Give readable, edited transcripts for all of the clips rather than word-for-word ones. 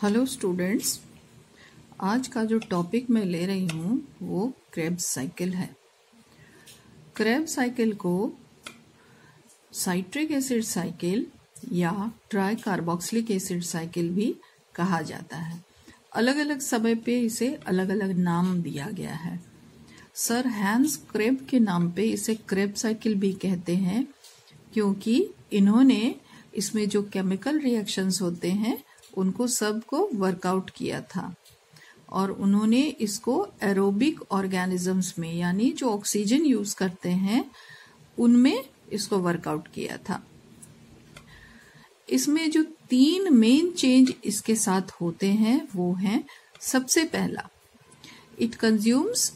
Hello students, आज का जो टॉपिक मैं ले रही हूँ वो क्रेब्स साइकिल है। क्रेब्स साइकिल को साइट्रिक एसिड साइकिल या ट्राई कार्बोक्सिलिक एसिड साइकिल भी कहा जाता है। अलग अलग समय पे इसे अलग अलग नाम दिया गया है। सर हैंस क्रेब के नाम पे इसे क्रेब साइकिल भी कहते हैं, क्योंकि इन्होंने इसमें जो केमिकल रिएक्शंस होते हैं उनको सबको वर्कआउट किया था और उन्होंने इसको एरोबिक ऑर्गेनिजम्स में, यानी जो ऑक्सीजन यूज करते हैं उनमें इसको वर्कआउट किया था। इसमें जो 3 मेन चेंज इसके साथ होते हैं वो हैं, सबसे पहला, it consumes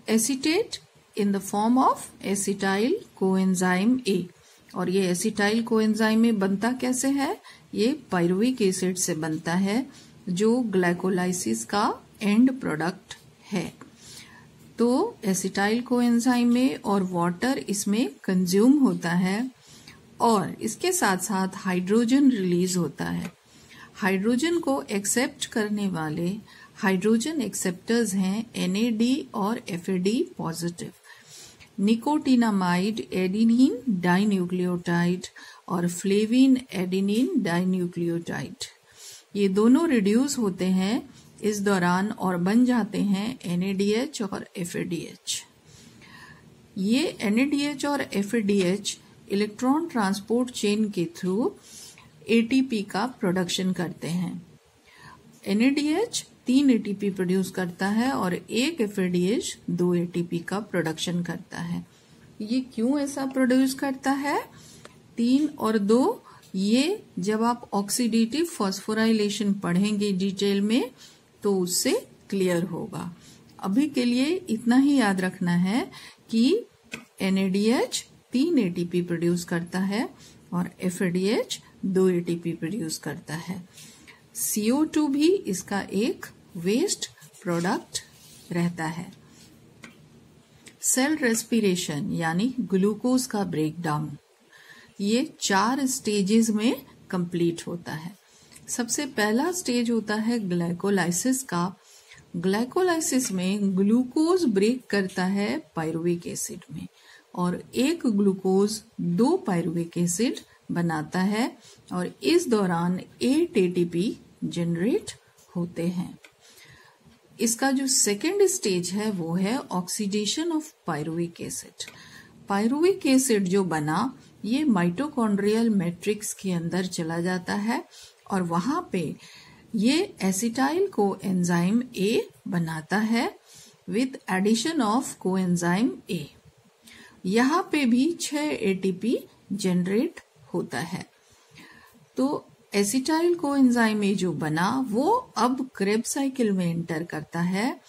acetate in the form of acetyl coenzyme A. और ये एसिटाइल कोएंजाइम में बनता कैसे है? ये पायरुविक एसिड से बनता है, जो ग्लाइकोलाइसिस का एंड प्रोडक्ट है। तो एसिटाइल कोएंजाइम में और वाटर इसमें कंज्यूम होता है और इसके साथ साथ हाइड्रोजन रिलीज होता है। हाइड्रोजन को एक्सेप्ट करने वाले हाइड्रोजन एक्सेप्टर्स हैं NAD और FAD positive. Nicotinamide adenine dinucleotide और फ्लेविन एडिनिन डाइन्यूक्लियोटाइड, ये दोनों रिड्यूस होते हैं इस दौरान और बन जाते हैं NADH और FADH। ये NADH और FADH इलेक्ट्रॉन ट्रांसपोर्ट चेन के थ्रू ATP का प्रोडक्शन करते हैं। NADH 3 ATP प्रोड्यूस करता है और एक FADH 2 ATP का प्रोडक्शन करता है। ये क्यों ऐसा प्रोड्यूस करता है? 3 और 2, ये जब आप ऑक्सीडेटिव फॉस्फोराइलेशन पढ़ेंगे डिटेल में तो उससे क्लियर होगा। अभी के लिए इतना ही याद रखना है कि NADH 3 ATP प्रोड्यूस करता है और FADH 2 ATP प्रोड्यूस करता है। CO2 भी इसका एक वेस्ट प्रोडक्ट रहता है। सेल रेस्पिरेशन यानी ग्लूकोज का ब्रेकडाउन, ये 4 स्टेजेस में कंप्लीट होता है। सबसे पहला स्टेज होता है ग्लाइकोलाइसिस का। ग्लाइकोलाइसिस में ग्लूकोज ब्रेक करता है पायरुविक एसिड में और एक ग्लूकोज 2 पायरुविक एसिड बनाता है और इस दौरान 8 ATP जनरेट होते हैं। इसका जो सेकेंड स्टेज है वो है oxidation of pyruvic acid. Pyruvic acid जो बना ये माइटोकॉन्ड्रियल मैट्रिक्स के अंदर चला जाता है और वहां पे ये एसिटाइल कोएंजाइम A बनाता है with addition of coenzyme A। यहाँ पे भी 6 ATP जनरेट होता है। तो एसिटाइल कोएंजाइम A जो बना वो अब क्रेब्स साइकिल में एंटर करता है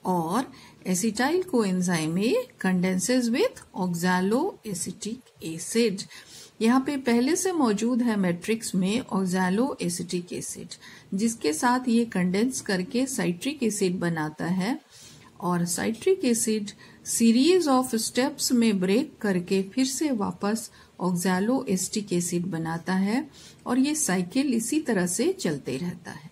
और acetyl coenzyme A condenses with oxaloacetic acid. यहाँ पे पहले से मौजूद है मैट्रिक्स में ऑक्सैलोएसिटिक एसिड, जिसके साथ ये कंडेंस करके साइट्रिक एसिड बनाता है और citric acid series of steps में ब्रेक करके फिर से वापस ऑक्सैलोएसिटिक एसिड बनाता है और ये साइकिल इसी तरह से चलते रहता है।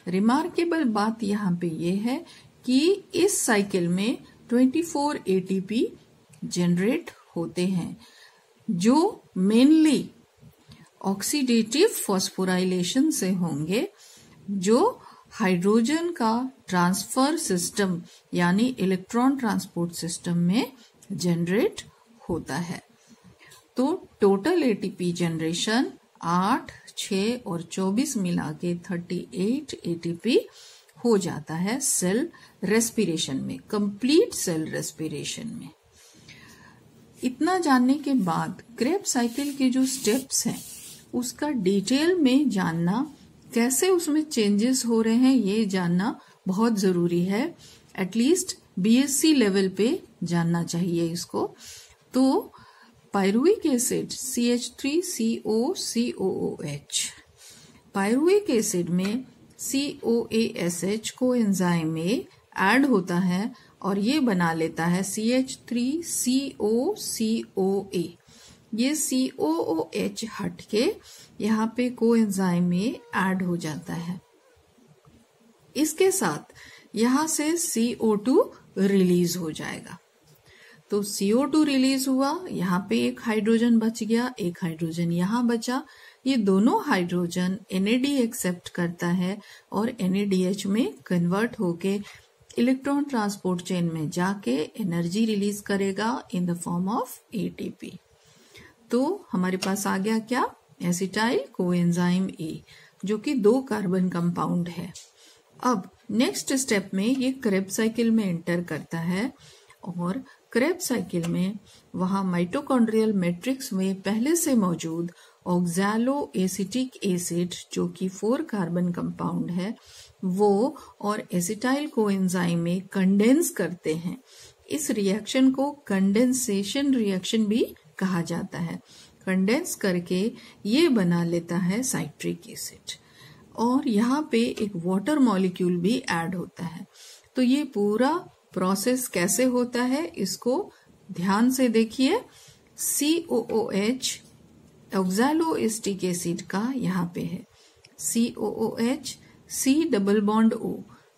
रिमार्केबल बात यहाँ पे ये है कि इस साइकिल में 24 ATP जनरेट होते हैं, जो मेनली ऑक्सीडेटिव फॉस्फोराइलेशन से होंगे, जो हाइड्रोजन का ट्रांसफर सिस्टम यानी इलेक्ट्रॉन ट्रांसपोर्ट सिस्टम में जनरेट होता है। तो टोटल ATP जनरेशन 8, 6 और 24 मिला के 38 ATP हो जाता है सेल रेस्पिरेशन में, कंप्लीट सेल रेस्पिरेशन में। इतना जानने के बाद क्रेब्स साइकिल के जो स्टेप्स हैं उसका डिटेल में जानना, कैसे उसमें चेंजेस हो रहे हैं ये जानना बहुत जरूरी है। एटलीस्ट BSc लेवल पे जानना चाहिए इसको। तो pyruvic acid CH3COCOOH, pyruvic acid में COASH कोएंजाइम में ऐड होता है और ये बना लेता है CH3COCOA। ये COOH हट के यहाँ पे कोएंजाइम में ऐड हो जाता है। इसके साथ यहाँ से CO2 रिलीज हो जाएगा। तो CO2 रिलीज हुआ, यहाँ पे एक हाइड्रोजन बच गया, एक हाइड्रोजन यहाँ बचा। ये दोनों हाइड्रोजन NAD एक्सेप्ट करता है और NADH में कन्वर्ट होके इलेक्ट्रॉन ट्रांसपोर्ट चेन में जाके एनर्जी रिलीज करेगा in the form of ATP। तो हमारे पास आ गया क्या? एसिटाइल कोएंजाइम A, जो कि 2 कार्बन कंपाउंड है। अब नेक्स्ट स्टेप में ये क्रेब्स साइकिल में एंटर करता है और क्रेब्स साइकिल में वहां माइटोकॉन्ड्रियल मैट्रिक्स में पहले से मौजूद ऑक्सैलो एसिटिक एसिड, जो कि 4 कार्बन कंपाउंड है, वो और एसिटाइल कोएंजाइम में कंडेंस करते हैं। इस रिएक्शन को कंडेंसेशन रिएक्शन भी कहा जाता है। कंडेंस करके ये बना लेता है साइट्रिक एसिड और यहाँ पे एक वाटर मॉलिक्यूल भी ऐड होता है। तो ये पूरा प्रोसेस कैसे होता है इसको ध्यान से देखिए। COOH ऑक्सैलो एसिटिक एसिड का यहाँ पे है COOH, C double bond O।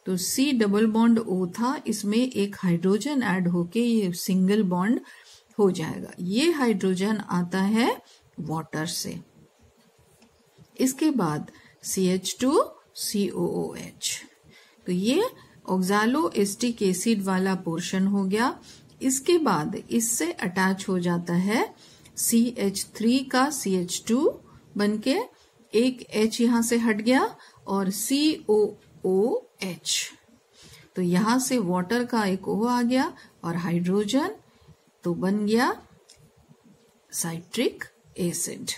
तो C डबल बॉन्ड O था, इसमें एक हाइड्रोजन ऐड होके ये सिंगल बॉन्ड हो जाएगा। ये हाइड्रोजन आता है वाटर से। इसके बाद CH2 COOH। तो ये ऑक्सैलो एसिटिक एसिड वाला पोर्शन हो गया। इसके बाद इससे अटैच हो जाता है CH3 का CH2 बनके, एक H यहां से हट गया और COOH। तो यहां से वाटर का एक O आ गया और हाइड्रोजन, तो बन गया साइट्रिक एसिड।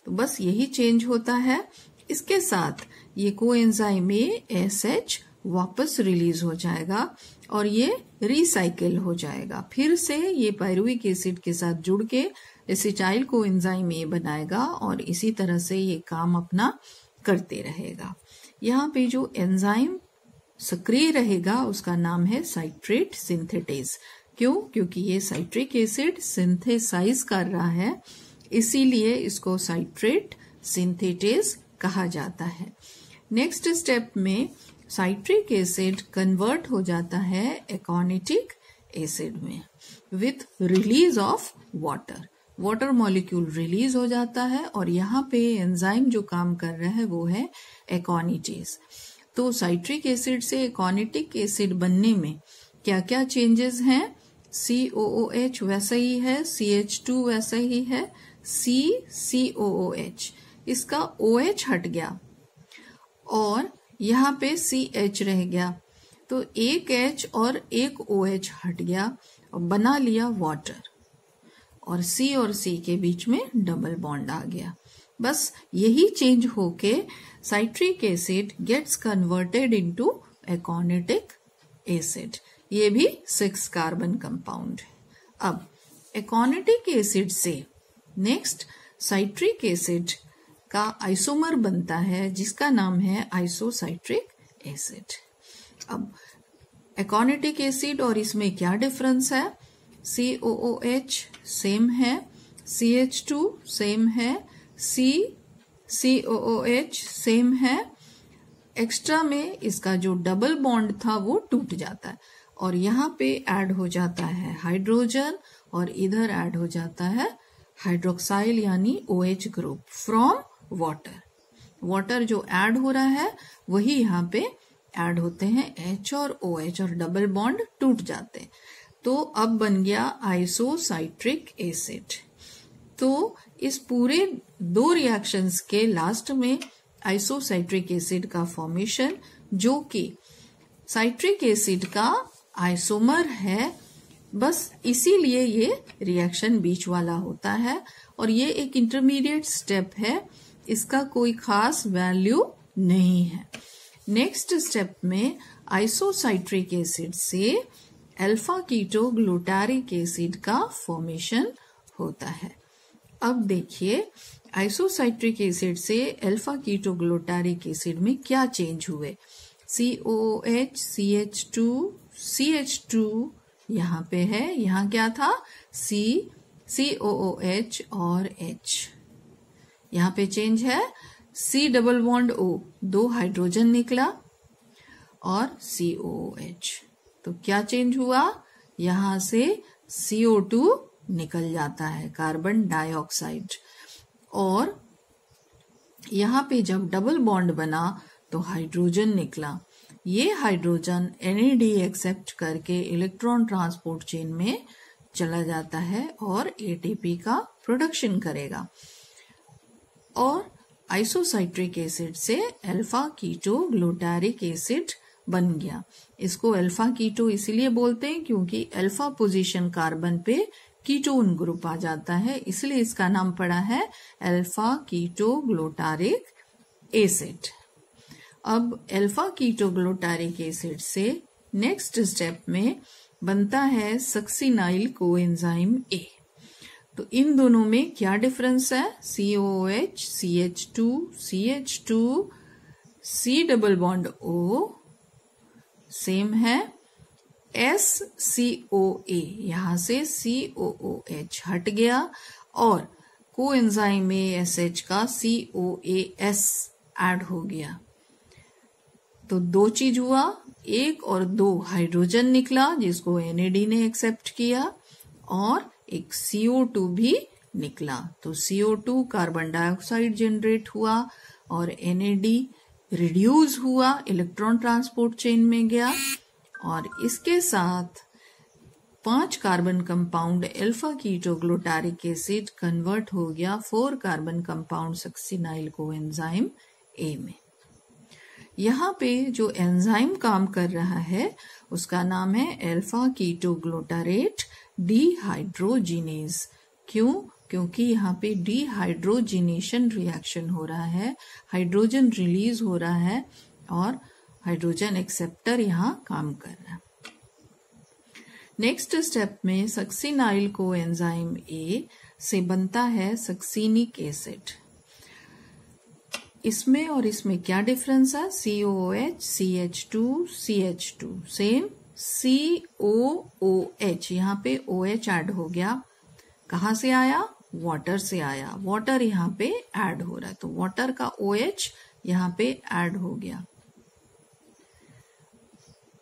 तो बस यही चेंज होता है। इसके साथ ये कोएंजाइम में SH वापस रिलीज हो जाएगा और ये रिसाइकिल हो जाएगा। फिर से ये पायरुविक एसिड के साथ जुड़ के एसिटाइल कोएंजाइम A बनाएगा और इसी तरह से ये काम अपना करते रहेगा। यहाँ पे जो एंजाइम सक्रिय रहेगा उसका नाम है साइट्रेट सिंथेटेज। क्यों? क्योंकि ये साइट्रिक एसिड सिंथेसाइज कर रहा है, इसीलिए इसको साइट्रेट सिंथेटेज कहा जाता है। नेक्स्ट स्टेप में साइट्रिक एसिड कन्वर्ट हो जाता है एकोनिटिक एसिड में with release of water. Water molecule release हो जाता है और यहाँ पे एंजाइम जो काम कर रहा है वो है एकोनिटेज। तो साइट्रिक एसिड से एकोनिटिक एसिड बनने में क्या क्या चेंजेस हैं? COOH वैसा ही है, CH2 वैसा ही है, COOH, इसका OH हट गया और यहाँ पे CH रह गया। तो एक H और एक OH हट गया और बना लिया वाटर और C और C के बीच में डबल बॉन्ड आ गया। बस यही चेंज होके citric acid gets converted into aconitic acid. ये भी 6 कार्बन कंपाउंड है। अब एकोनिटिक एसिड से नेक्स्ट साइट्रिक एसिड का आइसोमर बनता है जिसका नाम है आइसोसाइट्रिक एसिड। अब एकोनिटिक एसिड और इसमें क्या डिफरेंस है? COOH सेम है, CH2 सेम है, COOH सेम है। एक्स्ट्रा में इसका जो डबल बॉन्ड था वो टूट जाता है और यहाँ पे ऐड हो जाता है हाइड्रोजन और इधर ऐड हो जाता है हाइड्रोक्साइल यानी OH group from water. Water जो ऐड हो रहा है वही यहाँ पे ऐड होते हैं H और OH और डबल बॉन्ड टूट जाते हैं। तो अब बन गया आइसोसाइट्रिक एसिड। तो इस पूरे 2 रिएक्शंस के लास्ट में आइसोसाइट्रिक एसिड का फॉर्मेशन, जो कि साइट्रिक एसिड का आइसोमर है, बस इसीलिए ये रिएक्शन बीच वाला होता है और ये एक इंटरमीडिएट स्टेप है, इसका कोई खास वैल्यू नहीं है। नेक्स्ट स्टेप में आइसोसाइट्रिक एसिड से अल्फा कीटो ग्लूटारिक एसिड का फॉर्मेशन होता है। अब देखिए आइसोसाइट्रिक एसिड से अल्फा कीटो ग्लूटारिक एसिड में क्या चेंज हुए। COOH, CH2 यहाँ पे है, यहाँ क्या था? COOH और H। यहाँ पे चेंज है C double bond O, 2 hydrogen निकला और COOH। तो क्या चेंज हुआ, यहाँ से CO2 निकल जाता है, कार्बन डाइऑक्साइड। और यहाँ पे जब डबल बॉन्ड बना तो हाइड्रोजन निकला। ये हाइड्रोजन NAD एक्सेप्ट करके इलेक्ट्रॉन ट्रांसपोर्ट चेन में चला जाता है और ATP का प्रोडक्शन करेगा और आइसोसाइट्रिक एसिड से अल्फा कीटो ग्लूटारिक एसिड बन गया। इसको अल्फा कीटो इसलिए बोलते हैं क्योंकि अल्फा पोजीशन कार्बन पे कीटोन ग्रुप आ जाता है, इसलिए इसका नाम पड़ा है अल्फा कीटो ग्लूटारिक एसिड। अब अल्फा कीटो ग्लूटारिक एसिड से नेक्स्ट स्टेप में बनता है सक्सिनाइल कोएंजाइम A। तो इन दोनों में क्या डिफरेंस है, COOH, CH2, CH2, C double bond O same है, SCOA, यहां से COOH हट गया और कोएंजाइम ASH का COAS ऐड हो गया। तो 2 चीज हुआ, 1 और 2 हाइड्रोजन निकला जिसको NAD ने एक्सेप्ट किया और एक CO2 भी निकला। तो CO2 कार्बन डाइऑक्साइड जनरेट हुआ और NAD रिड्यूस हुआ, इलेक्ट्रॉन ट्रांसपोर्ट चेन में गया और इसके साथ 5 carbon compound alpha keto glutaric acid convert हो गया 4 carbon compound succinyl coenzyme A में। यहाँ पे जो एंजाइम काम कर रहा है उसका नाम है अल्फा कीटो ग्लूटारेट डिहाइड्रोजिनेज। क्यों? क्योंकि यहाँ पे डिहाइड्रोजिनेशन रिएक्शन हो रहा है, हाइड्रोजन रिलीज हो रहा है और हाइड्रोजन एक्सेप्टर यहाँ काम कर रहा है। नेक्स्ट स्टेप में सक्सिनाइल कोएंजाइम A से बनता है सक्सिनिक एसिड। इसमें और इसमें क्या डिफरेंस है, COOH, CH2, CH2 same, COOH यहाँ पे OH ऐड हो गया, कहाँ से आया, वाटर से आया, वाटर यहाँ पे ऐड हो रहा है तो वाटर का OH यहाँ पे ऐड हो गया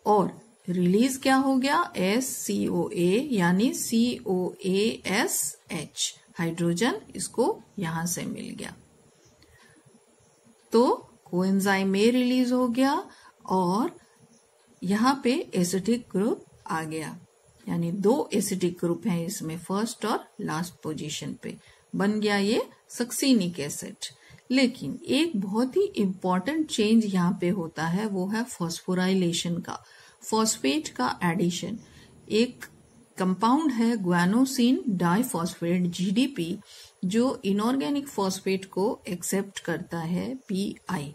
और रिलीज क्या हो गया, SCOA यानी COASH, हाइड्रोजन इसको यहां से मिल गया। तो कोएंजाइम A रिलीज हो गया और यहाँ पे एसिडिक ग्रुप आ गया, यानी 2 एसिडिक ग्रुप हैं इसमें, फर्स्ट और लास्ट पोजीशन पे बन गया ये सक्सिनिक एसिड। लेकिन एक बहुत ही इंपॉर्टेंट चेंज यहाँ पे होता है, वो है फॉस्फोराइलेशन का, फॉस्फेट का एडिशन। एक कंपाउंड है ग्वानोसिन डाइफॉस्फेट GDP जो इनऑर्गेनिक फॉस्फेट को एक्सेप्ट करता है PI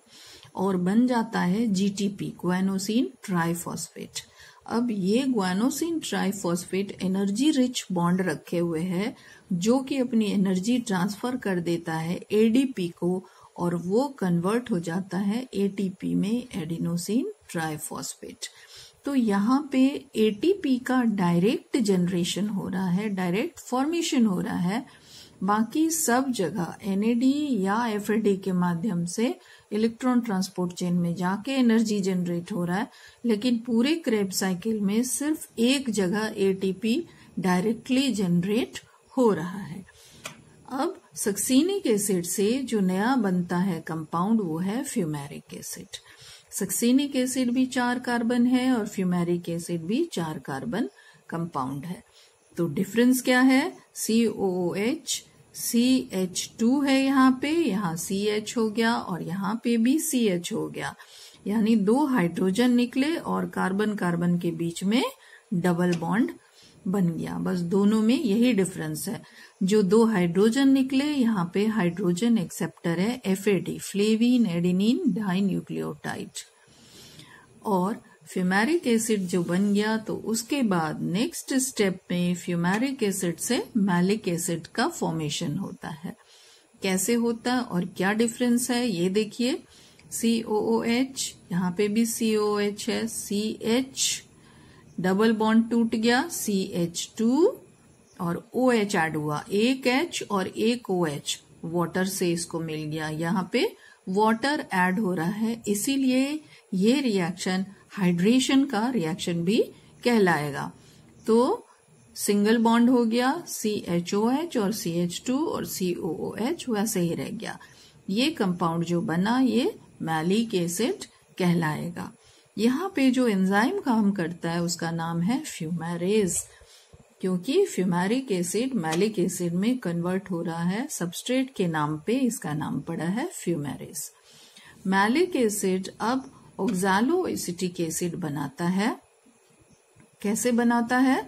और बन जाता है GTP, ग्वानोसिन ट्राइफॉस्फेट। अब ये guanosine triphosphate energy rich bond रखे हुए है जो कि अपनी एनर्जी ट्रांसफर कर देता है ADP को और वो कन्वर्ट हो जाता है ATP में, एडिनोसिन ट्राइफॉस्फेट। तो यहाँ पे ATP का डायरेक्ट जनरेशन हो रहा है, डायरेक्ट फॉर्मेशन हो रहा है, बाकी सब जगह NAD या FAD के माध्यम से इलेक्ट्रॉन ट्रांसपोर्ट चेन में जाके एनर्जी जनरेट हो रहा है, लेकिन पूरे क्रेब साइकिल में सिर्फ एक जगह ATP डायरेक्टली जनरेट हो रहा है। अब सक्सिनिक एसिड से जो नया बनता है कंपाउंड वो है फ्यूमेरिक एसिड। सक्सिनिक एसिड भी 4 कार्बन है और फ्यूमेरिक एसिड भी 4 कार्बन कंपाउंड है। तो डिफरेंस क्या है, COOH CH2 है यहाँ पे, यहाँ CH हो गया और यहाँ पे भी CH हो गया, यानी 2 हाइड्रोजन निकले और कार्बन कार्बन के बीच में डबल बॉन्ड बन गया। बस दोनों में यही डिफरेंस है, जो 2 हाइड्रोजन निकले यहाँ पे हाइड्रोजन एक्सेप्टर है FAD, flavin adenine dinucleotide. और फ्यूमेरिक एसिड जो बन गया तो उसके बाद नेक्स्ट स्टेप में फ्यूमेरिक एसिड से मैलिक एसिड का फॉर्मेशन होता है। कैसे होता है और क्या डिफरेंस है ये देखिए, COOH, यहाँ पे भी COOH है, CH डबल बॉन्ड टूट गया, CH2 और OH ऐड हुआ, एक H और एक OH वाटर से इसको मिल गया, यहाँ पे वाटर ऐड हो रहा है, इसीलिए ये रिएक्शन हाइड्रेशन का रिएक्शन भी कहलाएगा। तो सिंगल बॉन्ड हो गया CHOH और CH2 और COOH वैसे ही रह गया। ये कंपाउंड जो बना ये मैलिक एसिड कहलाएगा। यहाँ पे जो एंजाइम काम करता है उसका नाम है फ्यूमेरेज, क्योंकि फ्यूमेरिक एसिड मैलिक एसिड में कन्वर्ट हो रहा है सबस्ट्रेट के नाम पे, इसका नाम पड़ा है फ्यूमेरेज। मैलिक एसिड अब ऑक्सैलोएसिटिक एसिड बनाता है। कैसे बनाता है,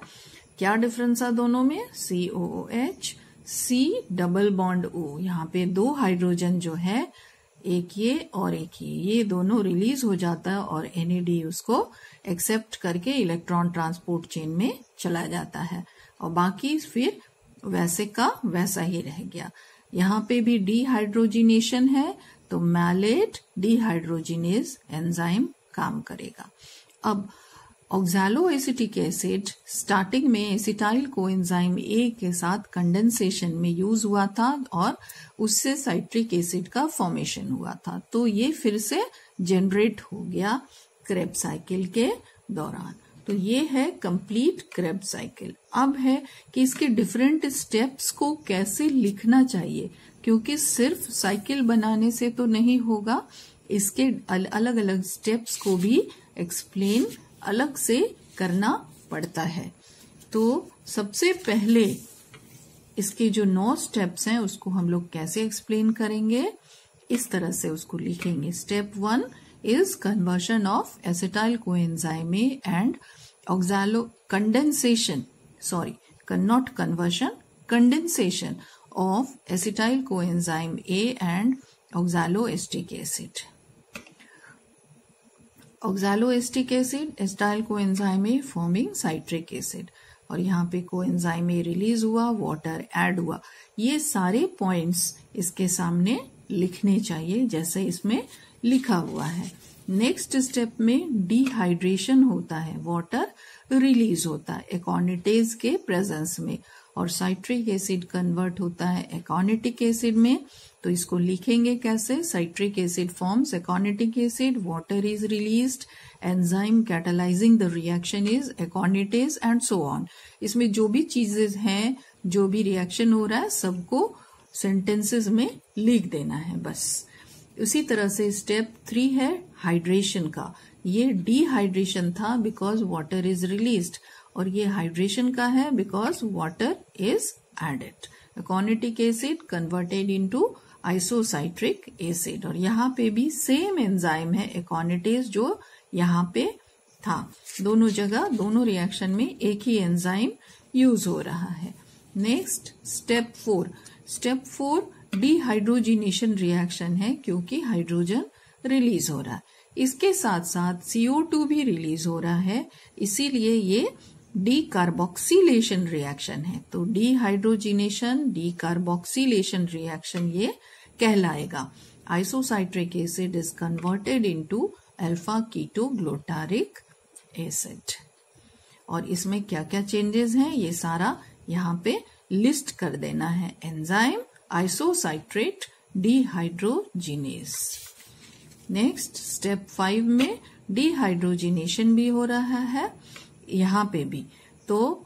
क्या डिफरेंस है दोनों में, COOH, C double bond O, यहाँ पे दो हाइड्रोजन जो है, एक ये और एक ये दोनों रिलीज हो जाता है और NAD उसको एक्सेप्ट करके इलेक्ट्रॉन ट्रांसपोर्ट चेन में चला जाता है और बाकी फिर वैसे का वैसा ही रह गया। यहाँ पे भी डिहाइड्रोजिनेशन है तो मैलेट डिहाइड्रोजिनेज एंजाइम काम करेगा। अब ऑक्सैलोएसिटिक एसिड स्टार्टिंग में एसिटाइल कोएंजाइम A के साथ कंडेंसेशन में यूज हुआ था और उससे साइट्रिक एसिड का फॉर्मेशन हुआ था, तो ये फिर से जनरेट हो गया क्रेब्स साइकिल के दौरान। तो ये है कंप्लीट क्रेब्स साइकिल। अब है कि इसके डिफरेंट स्टेप्स को कैसे लिखना चाहिए, क्योंकि सिर्फ साइकिल बनाने से तो नहीं होगा, इसके अलग अलग स्टेप्स को भी एक्सप्लेन अलग से करना पड़ता है। तो सबसे पहले इसके जो 9 स्टेप्स हैं उसको हम लोग कैसे एक्सप्लेन करेंगे, इस तरह से उसको लिखेंगे। Step 1 is conversion of acetyl coenzyme A and condensation of acetyl coenzyme A and oxaloacetic acid. Oxaloacetic acid, acetyl coenzyme A forming citric acid, और यहाँ पे कोएंजाइम A रिलीज हुआ, वाटर ऐड हुआ। ये सारे पॉइंट्स इसके सामने लिखने चाहिए जैसे इसमें लिखा हुआ है। नेक्स्ट स्टेप में डिहाइड्रेशन होता है, वाटर रिलीज होता है एकोनिटेज के प्रेजेंस में, और साइट्रिक एसिड कन्वर्ट होता है एकोनिटिक एसिड में। तो इसको लिखेंगे कैसे, citric acid forms aconitic acid, water is released, enzyme catalysing the reaction is aconitase and so on. इसमें जो भी चीजें हैं, जो भी रिएक्शन हो रहा है, सबको सेंटेंसेस में लिख देना है बस। उसी तरह से स्टेप 3 है हाइड्रेशन का। ये डिहाइड्रेशन था बिकॉज वाटर इज रिलीज्ड, और ये हाइड्रेशन का है because water is added. Aconitic acid converted into isocitric acid, और यहाँ पे भी सेम एंजाइम है एकोनिटेज जो यहाँ पे था। दोनों जगह दोनों रिएक्शन में एक ही एंजाइम यूज हो रहा है। Next step 4। Step 4 dehydrogenation reaction है, क्योंकि हाइड्रोजन रिलीज हो रहा है, इसके साथ साथ CO2 भी रिलीज हो रहा है, इसीलिए ये डीकार्बोक्सिलेशन रिएक्शन है। तो डिहाइड्रोजिनेशन डीकार्बोक्सिलेशन रिएक्शन ये कहलाएगा। Isocitric acid is converted into alpha keto glutaric acid, और इसमें क्या क्या चेंजेस हैं ये सारा यहाँ पे लिस्ट कर देना है। Enzyme isocitrate dehydrogenase. Next step 5 में डिहाइड्रोजिनेशन भी हो रहा है यहाँ पे भी। तो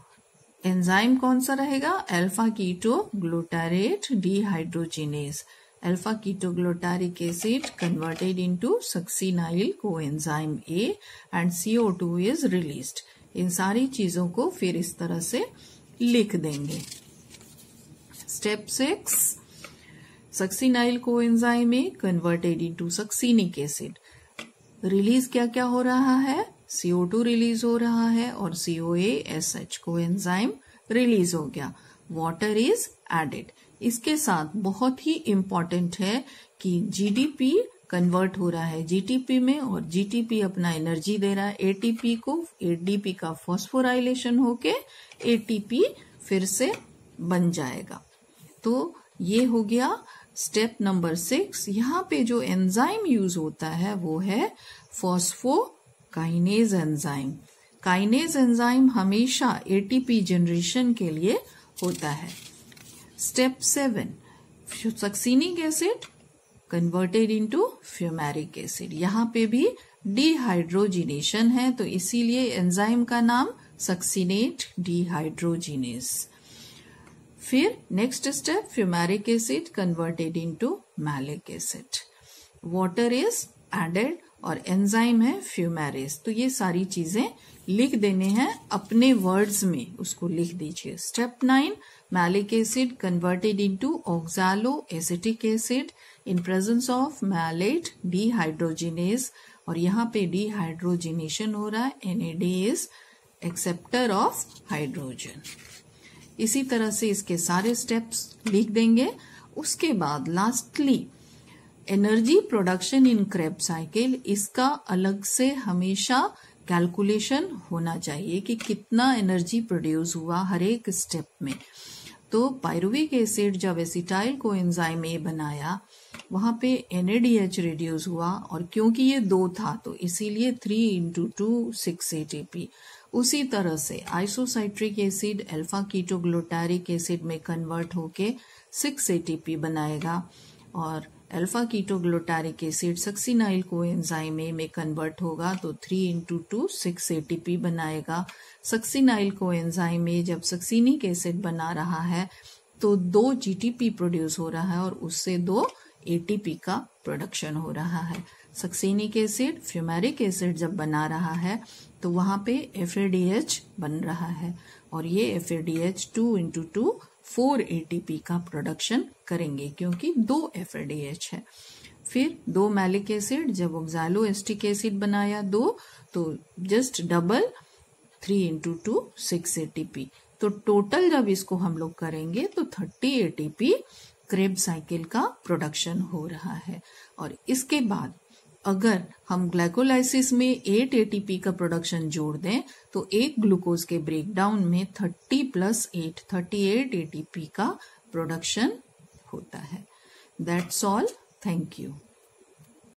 एंजाइम कौन सा रहेगा, alpha keto glutarate dehydrogenase. Alpha keto glutaric acid converted into succinyl coenzyme A and CO2 is released. इन सारी चीजों को फिर इस तरह से लिख देंगे। Step 6 succinyl coenzyme A converted into succinic acid. Release क्या क्या हो रहा है, CO2 रिलीज हो रहा है और COASH कोएंजाइम रिलीज हो गया, वाटर इज एडेड। इसके साथ बहुत ही इंपॉर्टेंट है कि GDP कन्वर्ट हो रहा है GTP में, और GTP अपना एनर्जी दे रहा है ATP को, ADP का फॉस्फोराइलेशन होके ATP फिर से बन जाएगा। तो ये हो गया स्टेप नंबर 6। यहाँ पे जो एंजाइम यूज होता है वो है फॉस्फोकाइनेज एंजाइम। काइनेज एंजाइम हमेशा ATP जनरेशन के लिए होता है। Step 7, succinic acid converted into fumaric acid. यहाँ पे भी डिहाइड्रोजिनेशन है, तो इसीलिए एंजाइम का नाम सक्सिनेट डिहाइड्रोजिनेस। फिर next step, fumaric acid converted into malic acid, water is added और एंजाइम है फ्यूमेरेस। तो ये सारी चीजें लिख देने हैं अपने वर्ड्स में, उसको लिख दीजिए। Step 9, malic acid converted into oxaloacetic acid in presence of malate dehydrogenase, और यहाँ पे डिहाइड्रोजिनेशन हो रहा है, NAD is acceptor of hydrogen. इसी तरह से इसके सारे स्टेप्स लिख देंगे। उसके बाद lastly energy production in Krebs cycle, इसका अलग से हमेशा कैलकुलेशन होना चाहिए कि कितना एनर्जी प्रोड्यूस हुआ हर एक स्टेप में। तो पायरुविक एसिड जब एसिटाइल कोएंजाइम A बनाया, वहां पे NADH रिड्यूस हुआ, और क्योंकि ये 2 था तो इसीलिए 3 × 2 6 ATP। उसी तरह से आइसोसाइट्रिक एसिड अल्फा कीटोग्लूटारिक एसिड में कन्वर्ट होके 6 ATP बनाएगा, और alpha ketoglutaric acid succinyl coenzyme A में कन्वर्ट होगा तो 3 × 2 6 ATP बनाएगा। सक्सिनाइल कोएंजाइम A जब सक्सिनिक एसिड बना रहा है तो 2 GTP प्रोड्यूस हो रहा है और उससे 2 ATP का प्रोडक्शन हो रहा है। सक्सिनिक एसिड फ्यूमेरिक एसिड जब बना रहा है तो वहां पे FADH बन रहा है, और ये FADH 2 × 2 4 ATP का प्रोडक्शन करेंगे क्योंकि 2 FADH है। फिर 2 मैलिक एसिड जब ऑक्सैलो एसिटिक एसिड बनाया 2, तो जस्ट डबल 3 × 2 6 ATP। तो टोटल जब इसको हम लोग करेंगे तो 30 ATP क्रेब साइकिल का प्रोडक्शन हो रहा है। और इसके बाद अगर हम ग्लाइकोलाइसिस में 8 ATP का प्रोडक्शन जोड़ दें तो एक ग्लूकोज के ब्रेकडाउन में 30 + 8 38 ATP का प्रोडक्शन होता है। That's all. Thank you.